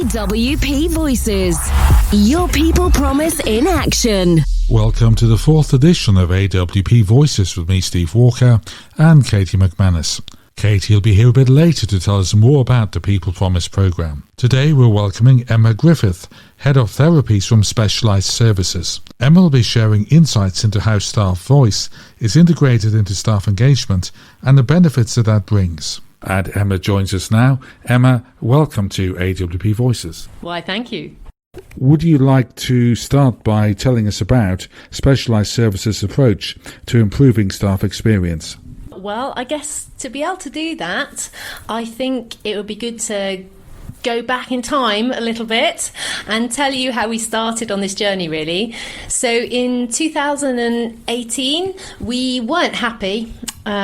AWP Voices, your people promise in action. Welcome to the fourth edition of AWP Voices with me, Steve Walker, and Katie McManus. Katie will be here a bit later to tell us more about the People Promise programme. Today we're welcoming Emma Griffith, Head of Therapies from Specialised Services. Emma will be sharing insights into how staff voice is integrated into staff engagement and the benefits that brings. And Emma joins us now. Emma, welcome to AWP Voices. Why, thank you. Would you like to start by telling us about Specialised Services' approach to improving staff experience? Well, I guess to be able to do that, I think it would be good to go back in time a little bit and tell you how we started on this journey, really. So in 2018, we weren't happy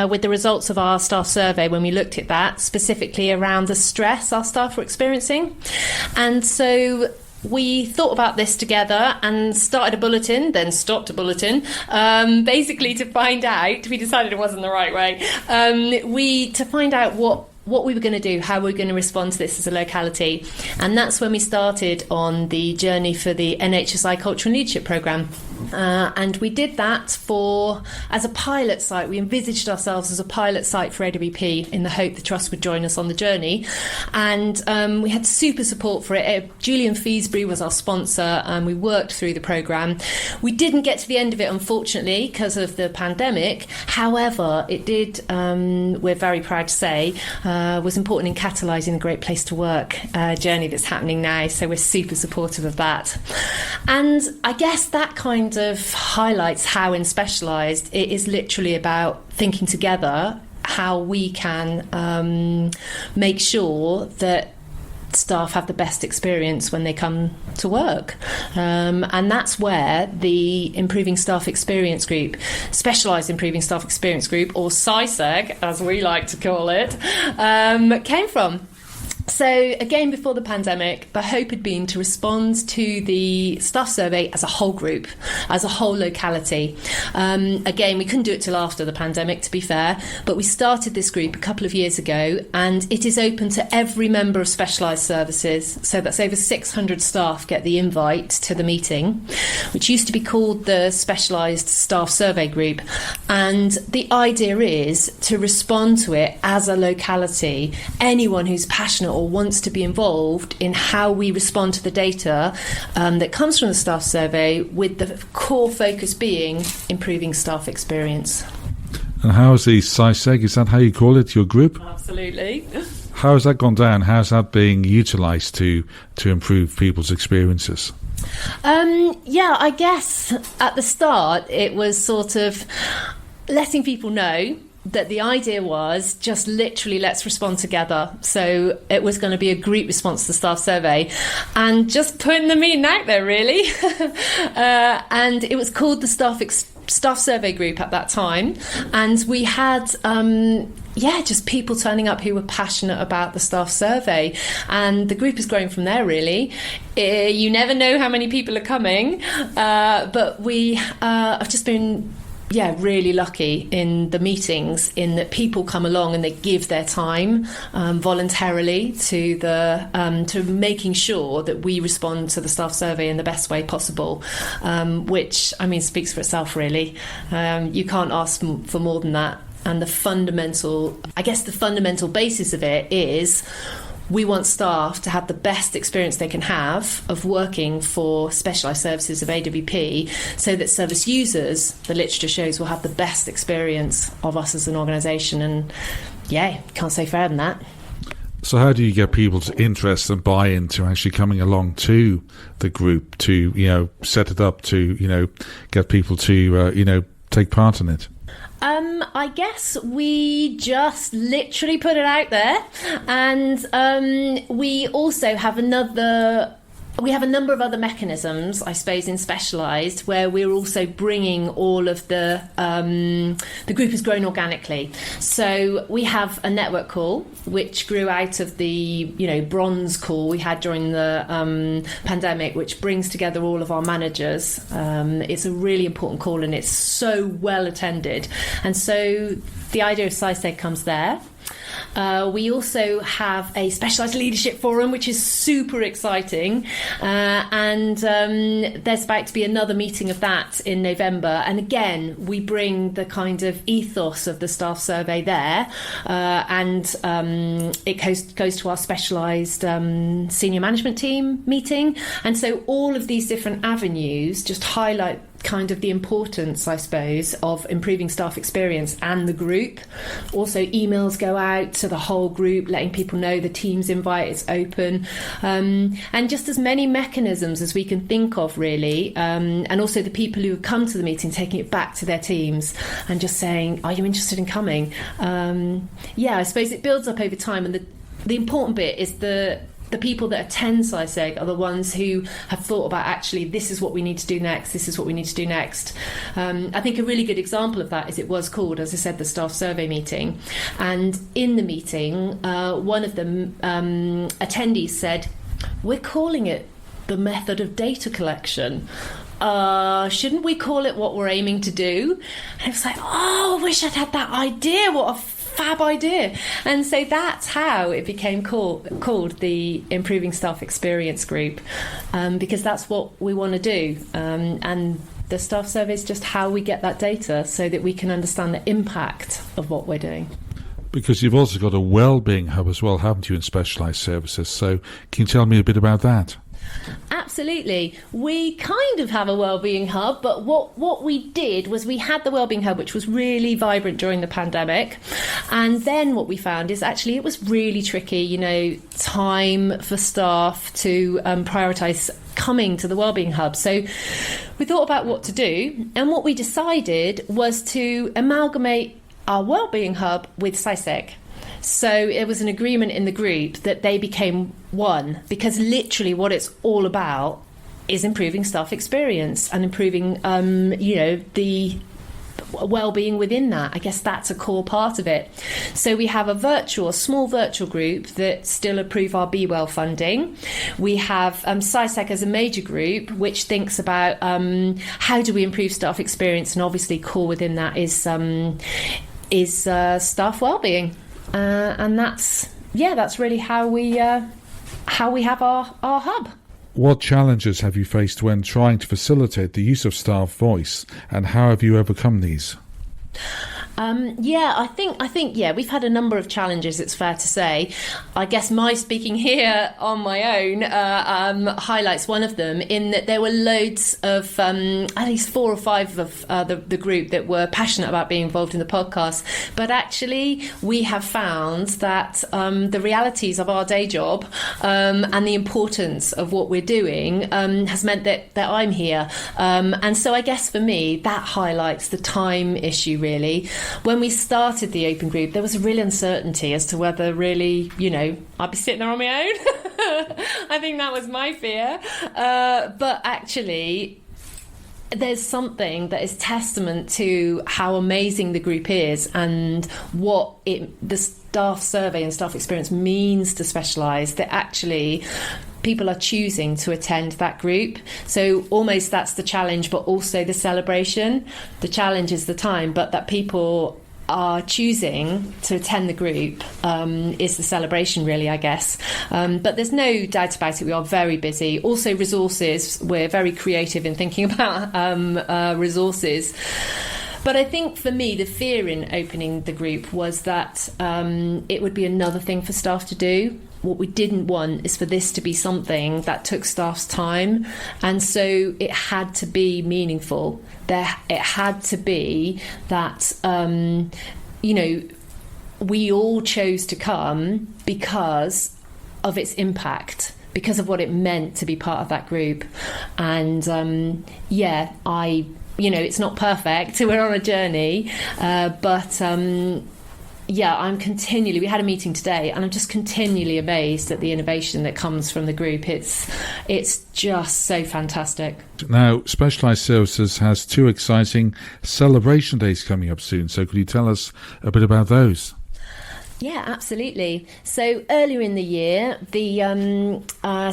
with the results of our staff survey when we looked at that, specifically around the stress our staff were experiencing. And so we thought about this together and started a bulletin, then stopped a bulletin, basically to find out, we decided it wasn't the right way, to find out what we were going to do, how we were going to respond to this as a locality. And that's when we started on the journey for the NHSI Culture and Leadership Programme. And we did that as a pilot site. We envisaged ourselves as a pilot site for AWP in the hope the Trust would join us on the journey. And we had super support for it. Julian Feesbury was our sponsor, and we worked through the programme. We didn't get to the end of it, unfortunately, because of the pandemic. However, it did, we're very proud to say, was important in catalysing a Great Place to Work journey that's happening now. So we're super supportive of that. And I guess that kind of highlights how in Specialised it is literally about thinking together how we can make sure that staff have the best experience when they come to work. And that's where the Improving Staff Experience Group, Specialised Improving Staff Experience Group, or SISEG, as we like to call it, came from. So again, before the pandemic, the hope had been to respond to the staff survey as a whole group, as a whole locality. Again, we couldn't do it till after the pandemic, to be fair, but we started this group a couple of years ago, and it is open to every member of Specialised Services. So that's over 600 staff get the invite to the meeting, which used to be called the Specialised Staff Survey Group. And the idea is to respond to it as a locality. Anyone who's passionate or wants to be involved in how we respond to the data that comes from the staff survey, with the core focus being improving staff experience. And how is the SISEG, is that how you call it, your group? Absolutely. How has that gone down? How's that being utilised to improve people's experiences? I guess at the start it was sort of letting people know that the idea was just literally let's respond together. So it was going to be a group response to the staff survey and just putting the meeting out there, really. And it was called the Staff Survey Group at that time. And we had just people turning up who were passionate about the staff survey, and the group has grown from there, really. You never know how many people are coming, but we have just been really lucky in the meetings, in that people come along and they give their time voluntarily to making sure that we respond to the staff survey in the best way possible, which, I mean, speaks for itself, really. You can't ask for more than that. And the fundamental basis of it is we want staff to have the best experience they can have of working for Specialised Services of AWP, so that service users, the literature shows, will have the best experience of us as an organisation. And can't say fairer than that. So how do you get people's interest and buy-in to actually coming along to the group, to set it up, to get people to take part in it? I guess we just literally put it out there, and we also have we have a number of other mechanisms, I suppose, in Specialised, where we're also bringing all of the group has grown organically. So we have a network call, which grew out of the bronze call we had during the pandemic, which brings together all of our managers. It's a really important call, and it's so well attended. And so the idea of SISEG comes there. We also have a specialised leadership forum, which is super exciting. And there's about to be another meeting of that in November. And again, we bring the kind of ethos of the staff survey there. And it goes to our specialised senior management team meeting. And so all of these different avenues just highlight kind of the importance, I suppose, of improving staff experience and the group. Also, emails go out to the whole group, letting people know the Teams invite is open, and just as many mechanisms as we can think of, really. And also the people who come to the meeting, taking it back to their teams and just saying, "Are you interested in coming?" I suppose it builds up over time, and the important bit is the people that attend SciSeg are the ones who have thought about, actually, this is what we need to do next, this is what we need to do next. I think a really good example of that is it was called, as I said, the staff survey meeting. And in the meeting, one of the attendees said, "We're calling it the method of data collection. Shouldn't we call it what we're aiming to do?" And I was like, I wish I'd had that idea. What a fab idea. And so that's how it became called the Improving Staff Experience Group, because that's what we want to do. And the staff survey is just how we get that data so that we can understand the impact of what we're doing. Because you've also got a wellbeing hub as well, haven't you, in Specialised Services? So can you tell me a bit about that? Absolutely. We kind of have a wellbeing hub, but what we did was we had the wellbeing hub, which was really vibrant during the pandemic. And then what we found is actually it was really tricky, time for staff to prioritise coming to the wellbeing hub. So we thought about what to do, and what we decided was to amalgamate our wellbeing hub with SciSeg. So it was an agreement in the group that they became one, because literally what it's all about is improving staff experience and improving, the well-being within that. I guess that's a core part of it. So we have a small virtual group that still approve our Be Well funding. We have SciSec as a major group, which thinks about how do we improve staff experience, and obviously core within that is staff well-being. And that's really how we have our hub. What challenges have you faced when trying to facilitate the use of staff voice, and how have you overcome these? I think we've had a number of challenges, it's fair to say. I guess my speaking here on my own highlights one of them, in that there were loads of, at least 4 or 5 of the group that were passionate about being involved in the podcast. But actually, we have found that the realities of our day job and the importance of what we're doing has meant that I'm here. And so I guess for me, that highlights the time issue, really. When we started the Open Group, there was a real uncertainty as to whether really, I'd be sitting there on my own. I think that was my fear. But actually, there's something that is testament to how amazing the group is and what the staff survey and staff experience means to Specialised, that actually people are choosing to attend that group. So almost that's the challenge, but also the celebration. The challenge is the time, but that people are choosing to attend the group is the celebration, really, I guess. But there's no doubt about it, we are very busy. Also resources, we're very creative in thinking about resources. But I think for me, the fear in opening the group was that it would be another thing for staff to do. What we didn't want is for this to be something that took staff's time. And so it had to be meaningful. It had to be that, we all chose to come because of its impact, because of what it meant to be part of that group. And it's not perfect. We're on a journey, but we had a meeting today, and I'm just continually amazed at the innovation that comes from the group. It's just so fantastic. Now, Specialised Services has 2 exciting celebration days coming up soon, so could you tell us a bit about those? Yeah, absolutely. So earlier in the year, the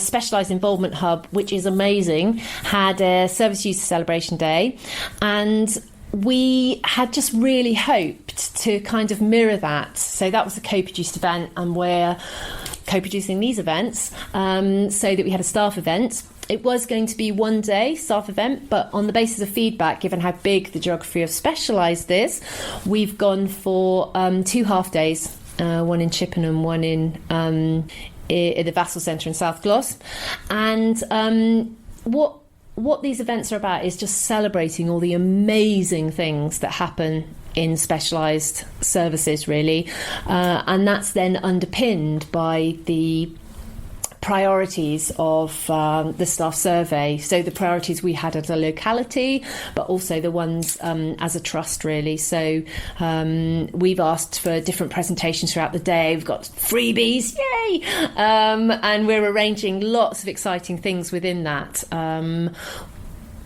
Specialised Involvement Hub, which is amazing, had a service user celebration day, and we had just really hoped to kind of mirror that. So that was a co-produced event, and we're co-producing these events so that we had a staff event. It was going to be one day staff event, but on the basis of feedback, given how big the geography of Specialised is, we've gone for 2 half days, one in Chippenham, one in the Vassal Centre in South Gloss. And what these events are about is just celebrating all the amazing things that happen in specialised services, really. And that's then underpinned by the priorities of the staff survey. So the priorities we had as a locality, but also the ones as a trust, really. So we've asked for different presentations throughout the day. We've got freebies, yay! And we're arranging lots of exciting things within that.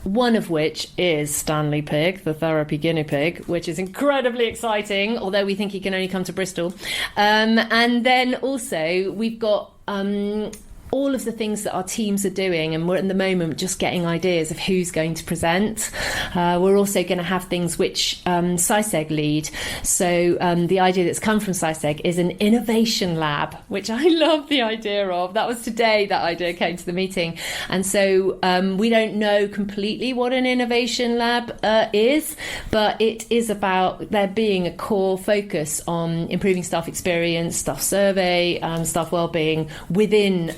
One of which is Stanley Pig, the therapy guinea pig, which is incredibly exciting, although we think he can only come to Bristol. And then also we've got all of the things that our teams are doing, and we're at the moment just getting ideas of who's going to present. We're also going to have things which SciSeg lead. So the idea that's come from SciSeg is an innovation lab, which I love the idea of. That was today that idea came to the meeting. And so we don't know completely what an innovation lab is, but it is about there being a core focus on improving staff experience, staff survey, staff wellbeing within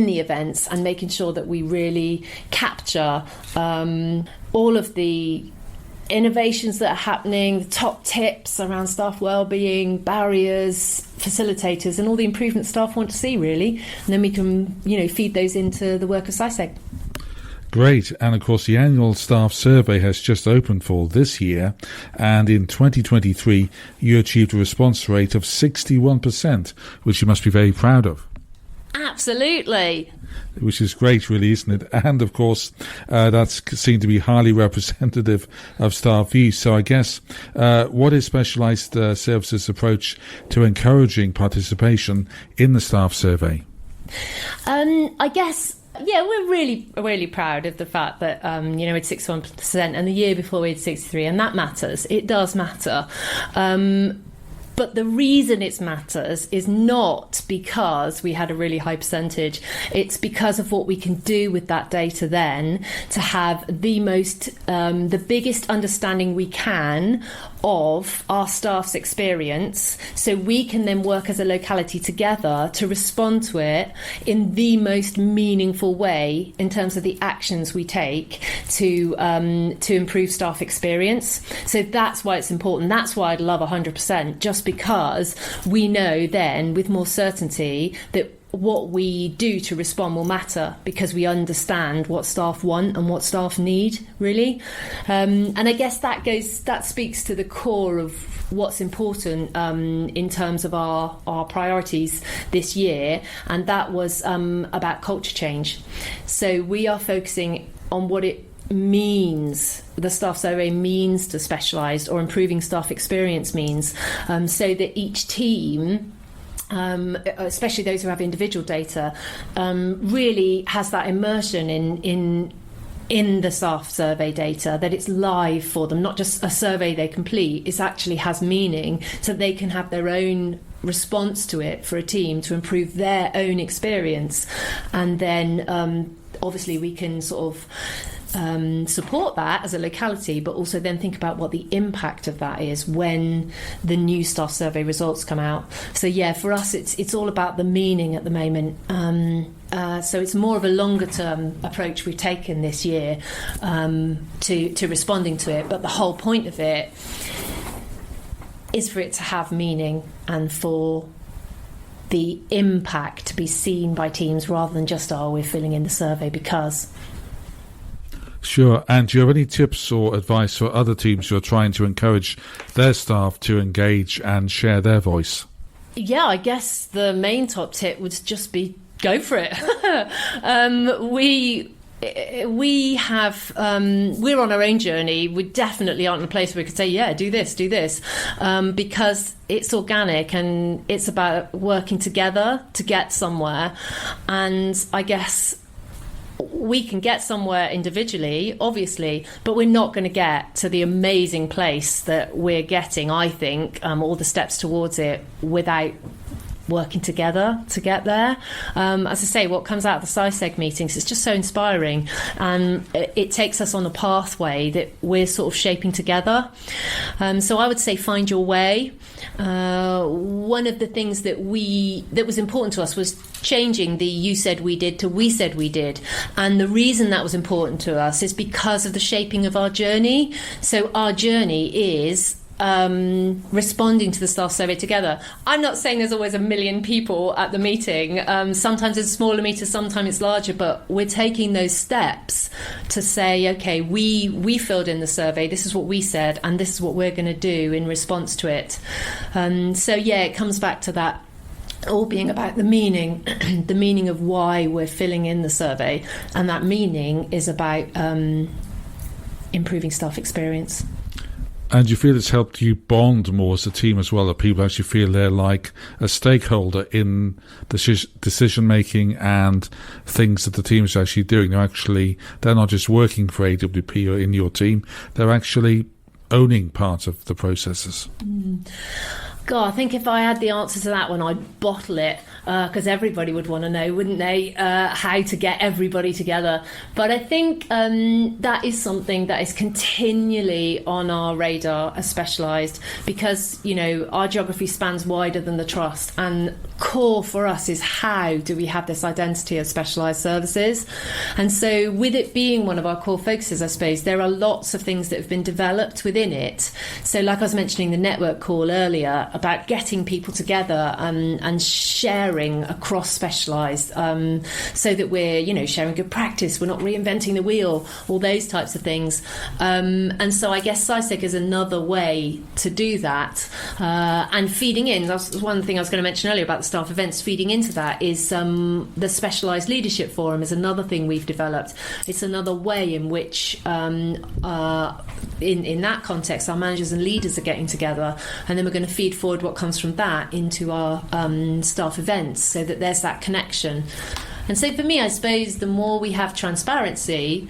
the events, and making sure that we really capture all of the innovations that are happening, the top tips around staff wellbeing, barriers, facilitators, and all the improvements staff want to see, really. And then we can, feed those into the work of SciSeg. Great. And of course, the annual staff survey has just opened for this year. And in 2023, you achieved a response rate of 61%, which you must be very proud of. Absolutely. Which is great, really, isn't it? And of course, that's seen to be highly representative of staff views. So I guess, what is Specialised Services' approach to encouraging participation in the staff survey? I guess, we're really proud of the fact that, it's 61%, and the year before we had 63%, and that matters. It does matter. But the reason it matters is not because we had a really high percentage. It's because of what we can do with that data then to have the biggest understanding we can of our staff's experience, so we can then work as a locality together to respond to it in the most meaningful way in terms of the actions we take to improve staff experience. So that's why it's important. That's why I'd love 100%, just because we know then with more certainty that what we do to respond will matter, because we understand what staff want and what staff need, really. And I guess that speaks to the core of what's important in terms of our priorities this year, and that was about culture change. So we are focusing on what it means, the staff survey means to Specialised, or improving staff experience means, so that each team, especially those who have individual data, really has that immersion in the staff survey data, that it's live for them, not just a survey they complete. It actually has meaning, so they can have their own response to it for a team to improve their own experience. And then obviously we can sort of support that as a locality, but also then think about what the impact of that is when the new staff survey results come out. So for us it's all about the meaning at the moment. So it's more of a longer term approach we've taken this year to responding to it, but the whole point of it is for it to have meaning and for the impact to be seen by teams, rather than just, we're filling in the survey because. Sure. And do you have any tips or advice for other teams who are trying to encourage their staff to engage and share their voice? Yeah, I guess the main top tip would just be go for it. We have we're on our own journey. We definitely aren't in a place where we could say, do this, because it's organic and it's about working together to get somewhere. And I guess we can get somewhere individually, obviously, but we're not going to get to the amazing place that we're getting, I think, all the steps towards it, without working together to get there. As I say, what comes out of the SciSeg meetings is just so inspiring, and it takes us on a pathway that we're sort of shaping together. So I would say find your way. One of the things that was important to us was changing the you said we did to we said we did, and the reason that was important to us is because of the shaping of our journey. So our journey is responding to the staff survey together. I'm not saying there's always 1 million people at the meeting. Sometimes it's smaller meters, sometimes it's larger, but we're taking those steps to say, okay, we filled in the survey, this is what we said, and this is what we're going to do in response to it. So yeah, it comes back to that all being about the meaning, the meaning of why we're filling in the survey, and that meaning is about improving staff experience. And you feel it's helped you bond more as a team as well, that people actually feel they're like a stakeholder in decision making and things that the team is actually doing. They're not just working for AWP or in your team, they're actually owning part of the processes. God, I think if I had the answer to that one, I'd bottle it, because everybody would want to know, wouldn't they, how to get everybody together. But I think that is something that is continually on our radar as Specialised, because, you know, our geography spans wider than the trust, and core for us is how do we have this identity of Specialised Services. And so with it being one of our core focuses, I suppose, there are lots of things that have been developed within it. So like I was mentioning the network call earlier, about getting people together and sharing across Specialised, so that we're, you know, sharing good practice, we're not reinventing the wheel, all those types of things. And so I guess SciSeg is another way to do that. And feeding in, that's one thing I was going to mention earlier about the staff events, feeding into that is the Specialised Leadership Forum is another thing we've developed. It's another way in which, in that context, our managers and leaders are getting together, and then we're going to feed forward what comes from that into our staff events, so that there's that connection. And so for me, I suppose the more we have transparency,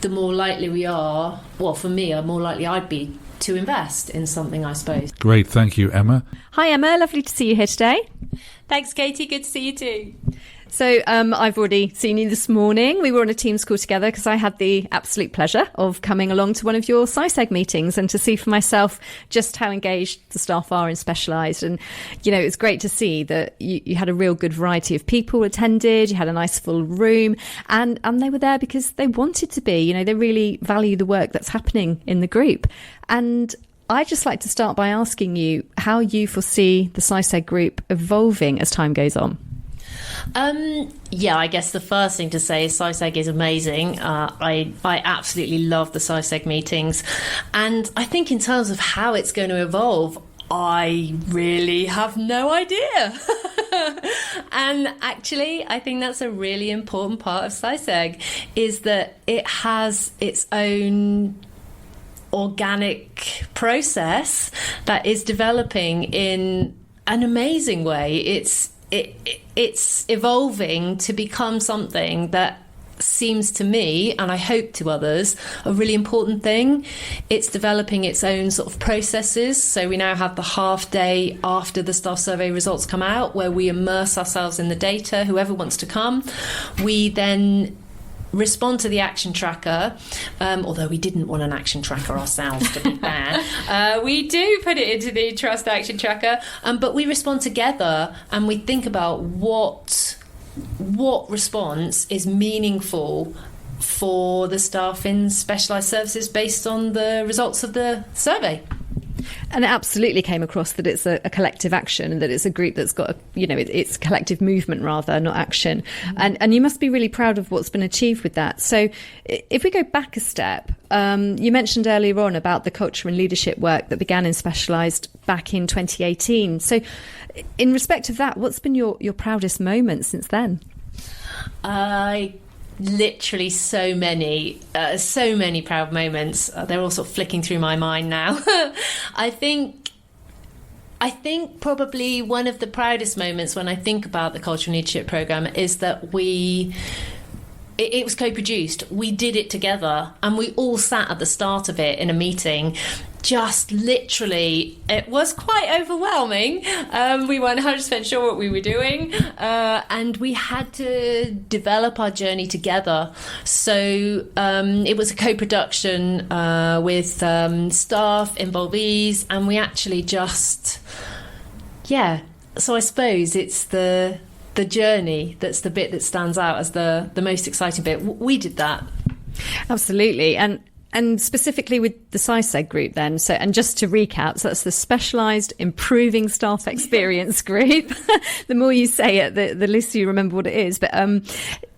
the more likely we are, well, for me, the more likely I'd be to invest in something, I suppose. Great, thank you, Emma. Hi, Emma. Lovely to see you here today. Thanks, Katie. Good to see you too. So I've already seen you this morning. We were on a Teams call together because I had the absolute pleasure of coming along to one of your SciSeg meetings and to see for myself just how engaged the staff are in Specialised. And, you know, it's great to see that you had a real good variety of people attended. You had a nice full room, and they were there because they wanted to be. You know, they really value the work that's happening in the group. And I'd just like to start by asking you how you foresee the SciSeg group evolving as time goes on. Yeah, I guess the first thing to say is SciSeg is amazing. I absolutely love the SciSeg meetings. And I think in terms of how it's going to evolve, I really have no idea. And actually, I think that's a really important part of SciSeg, is that it has its own organic process that is developing in an amazing way. It's evolving to become something that seems to me, and I hope to others, a really important thing. It's developing its own sort of processes. So we now have the half day after the staff survey results come out, where we immerse ourselves in the data, whoever wants to come. We then respond to the action tracker, although we didn't want an action tracker ourselves, to be fair. We do put it into the Trust Action Tracker, but we respond together, and we think about what response is meaningful for the staff in Specialised Services based on the results of the survey. And it absolutely came across that it's a collective action, and that it's a group that's got, it's collective movement rather, not action. And you must be really proud of what's been achieved with that. So if we go back a step, you mentioned earlier on about the culture and leadership work that began in Specialised back in 2018. So in respect of that, what's been your proudest moment since then? Literally so many proud moments. They're all sort of flicking through my mind now. I think probably one of the proudest moments when I think about the Culture and Leadership Programme is that we it was co-produced. We did it together, and we all sat at the start of it in a meeting. Just literally, it was quite overwhelming. We weren't 100% sure what we were doing, and we had to develop our journey together. So it was a co-production with staff, involvees, and we actually just, So I suppose it's the journey that's the bit that stands out as the most exciting bit. We did that. Absolutely. And specifically with the SciSeg group then, so, and just to recap, so that's the Specialised Improving Staff Experience group. The more you say it, the less you remember what it is. But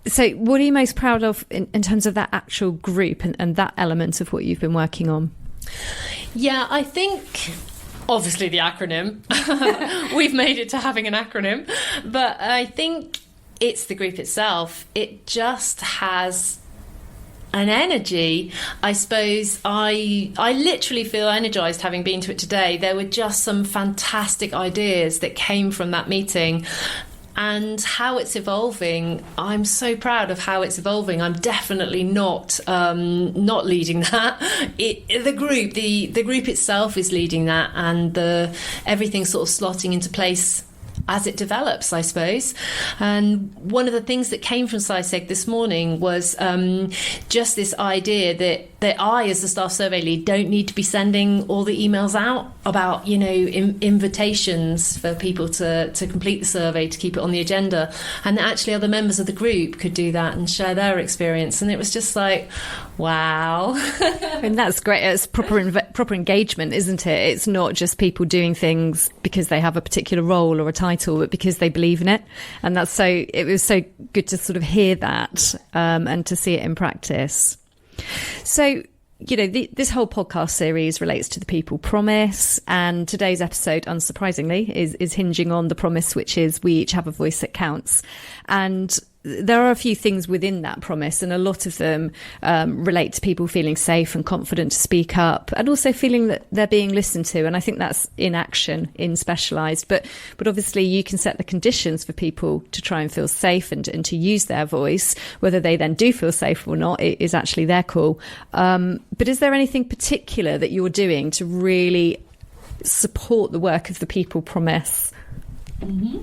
so what are you most proud of in terms of that actual group and that element of what you've been working on? Yeah, I think obviously the acronym. We've made it to having an acronym. But I think it's the group itself. It just has an energy. I suppose I literally feel energised having been to it today. There were just some fantastic ideas that came from that meeting. And how it's evolving, I'm so proud of how it's evolving. I'm definitely not leading that. The group itself is leading that, and everything's sort of slotting into place as it develops, I suppose. And one of the things that came from SciSeg this morning was just this idea that I, as the staff survey lead, don't need to be sending all the emails out about, invitations for people to complete the survey, to keep it on the agenda, and that actually other members of the group could do that and share their experience. And it was just like, wow. And that's great. It's proper engagement, isn't it? It's not just people doing things because they have a particular role or a title, but because they believe in it. And it was so good to sort of hear that and to see it in practice. So, this whole podcast series relates to the people promise, and today's episode, unsurprisingly, is hinging on the promise, which is we each have a voice that counts. And there are a few things within that promise, and a lot of them relate to people feeling safe and confident to speak up, and also feeling that they're being listened to. And I think that's in action in Specialised. But obviously you can set the conditions for people to try and feel safe and to use their voice. Whether they then do feel safe or not, it is actually their call. But is there anything particular that you're doing to really support the work of the people promise? Mm-hmm.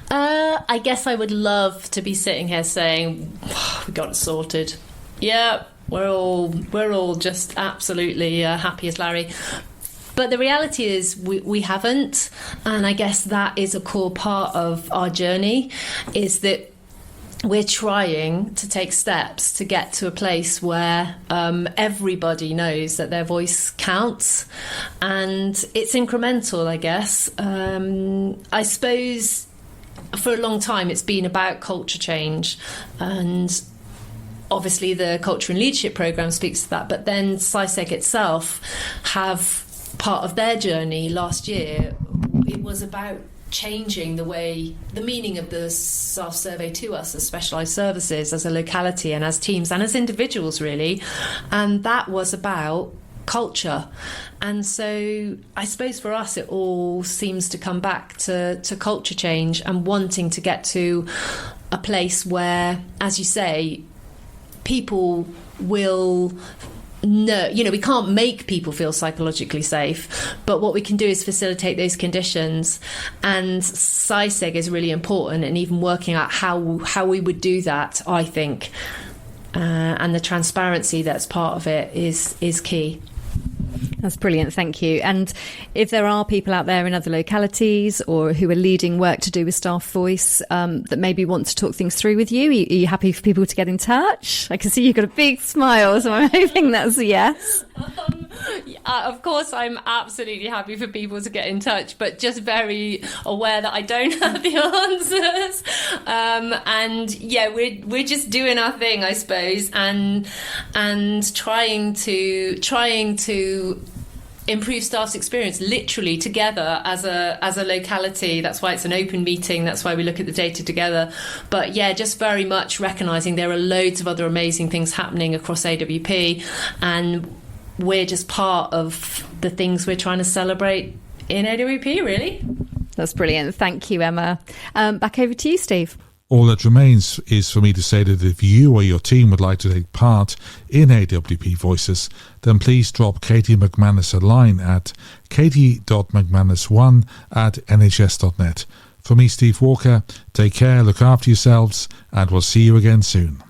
I guess I would love to be sitting here saying we got it sorted. Yeah, we're all just absolutely happy as Larry. But the reality is we haven't, and I guess that is a core part of our journey, is that we're trying to take steps to get to a place where everybody knows that their voice counts, and it's incremental, I guess. I suppose for a long time it's been about culture change, and obviously the Culture and Leadership Programme speaks to that, but then SciSeg itself have part of their journey last year. It was about changing the meaning of the staff survey to us as Specialised Services, as a locality, and as teams and as individuals, really. And that was about culture. And so I suppose for us it all seems to come back to culture change and wanting to get to a place where, as you say, people will no, we can't make people feel psychologically safe, but what we can do is facilitate those conditions. And SciSeg is really important, and even working out how we would do that, I think, and the transparency that's part of it is key. That's brilliant, thank you. And if there are people out there in other localities or who are leading work to do with staff voice that maybe want to talk things through with you, are you happy for people to get in touch? I can see you've got a big smile, so I'm hoping that's a yes. Of course, I'm absolutely happy for people to get in touch, but just very aware that I don't have the answers. And yeah, we're just doing our thing, I suppose, and trying to improve staff's experience literally together as a locality. That's why it's an open meeting, that's why we look at the data together. But yeah, just very much recognising there are loads of other amazing things happening across AWP, and we're just part of the things we're trying to celebrate in AWP, really. That's brilliant. Thank you, Emma. Back over to you, Steve. All that remains is for me to say that if you or your team would like to take part in AWP Voices, then please drop Katie McManus a line at katie.mcmanus1@nhs.net. For me, Steve Walker, take care, look after yourselves, and we'll see you again soon.